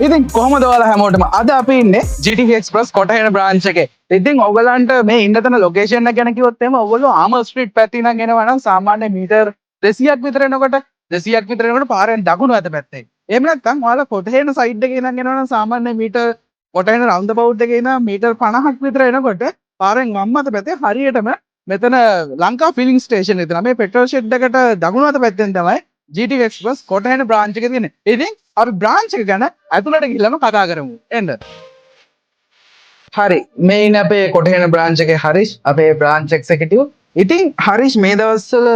ඉතින් කොහොමද ඔයාලා හැමෝටම අද අපි ඉන්නේ GT Express කොටහේන බ්‍රාන්ච් එකේ. ඉතින් ඔයගලන්ට මේ ඉන්න තැන ලොකේෂන් එක ගැන කිව්වොත් එහෙම ඔයගොල්ලෝ ආමර් ස්ට්‍රීට් පැත්තේ ඉඳන් එනවා නම් සාමාන්‍ය මීටර් 200ක් විතර එනකොට 200ක් විතර එනකොට පාරෙන් දකුණු අත පැත්තේ. එහෙම නැත්නම් ඔයාලා කොටහේන සයිඩ් එකේ ඉඳන් එනවා නම් සාමාන්‍ය මීටර් කොටහේන රවුන්ඩ් අබවුට් එකේ ඉඳන් මීටර් 50ක් විතර එනකොට පාරෙන් වම් අත පැත්තේ හරියටම මෙතන ලංකා ෆිලිං ස්ටේෂන් එක තියෙනවා. මේ පෙට්‍රල් ෂෙඩ් එකට දකුණු අත පැත්තෙන් තමයි GT Express කොටහේන බ්‍රාන්ච් එක තියෙන්නේ. ඉතින් අපි බ්‍රාන්ච් එක ගැන ඇතුළට ගිහිල්ලාම කතා කරමු. එන්න. හරි. මේ ඉන්නේ අපේ කොටහේන බ්‍රාන්ච් එකේ හරිෂ්, අපේ බ්‍රාන්ච් එක්සිකියුටිව්. ඉතින් හරිෂ් මේ දවස්වල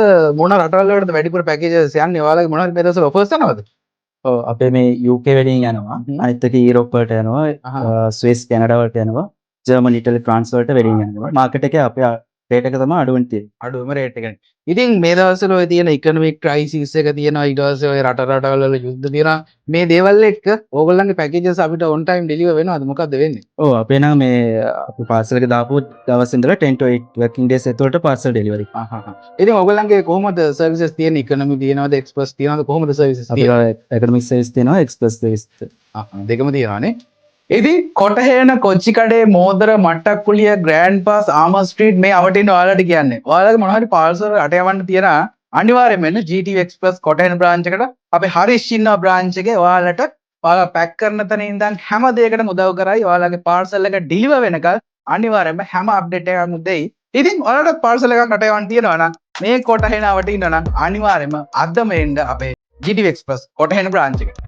මොන රටවල් වලටද වැඩිපුර පැකේජස් යන්නේ? ඔයාලගේ මොනවද මේ දවස්වල ඔෆර්ස් යනවද? ඔව් අපේ මේ UK වලින් යනවා. අනිත් එක යුරෝප් වලට යනවා. ස්විස් කැනඩා වලට යනවා. ජර්මනි ඉටලි ෆ්‍රාන්ස් වලට වලින් යනවා. මාකට් එකේ අපේ රේට් එක තමයි අඩුවෙන් තියෙන්නේ. අඩුවම රේට් එකනේ. ඉතින් මේ දවස්වල ඔය තියෙන ඉකොනොමික් ක්‍රයිසිස් එක තියෙනවා, ඊට පස්සේ ඔය රටවල් වල යුද්ධ තියෙනවා. මේ දේවල් එක්ක ඕගොල්ලන්ගේ පැකේජස් අපිට on time deliver වෙනවද? මොකද්ද වෙන්නේ? ඔව් අපේ නම් මේ අපි පාර්සල් එක දාපු දවස් ඉඳලා 10 to 8 working days ඇතුළත පාර්සල් ඩෙලිවරි. ඉතින් ඕගොල්ලන්ගේ කොහොමද සර්විසස් තියෙන්නේ? ඉකොනොමි තියෙනවද? එක්ස්ප්‍රස් තියෙනවද? කොහොමද සර්විසස් තියෙන්නේ? අපේ එකනොමික් සර්විස් තියෙනවා, එක්ස්ප්‍රස් සර්විස්. දෙකම තියෙනවානේ. ඉතින් කොටහේන කොච්චිකඩේ මෝදර මට්ටක්කුලිය ග්‍රෑන්ඩ් පාස් ආමර් ස්ට්‍රීට් මේ අවට ඉන්න ඔයාලට කියන්නේ. ඔයාලගේ මොනවා හරි පාර්සල් රට යවන්න තියෙන අනිවාර්යයෙන්ම එන්න GT Express කොටහේන බ්‍රාන්ච් එකට. අපි හරිෂ් ඉන්නවා බ්‍රාන්ච් එකේ. ඔයාලට ඔයාලා පැක් කරන තැන ඉඳන් හැම දෙයකටම උදව් කරයි. ඔයාලගේ පාර්සල් එක ඩිලිවර් වෙනකල් අනිවාර්යයෙන්ම හැම අප්ඩේට් එකක්ම දෙයි. ඉතින් ඔයාලට පාර්සල් එකක් රට යවන්න තියෙනවා නම් මේ කොටහේන අවට ඉන්න නම් අනිවාර්යයෙන්ම අදම එන්න අපේ GT Express කොටහේන බ්‍රාන්ච් එකට.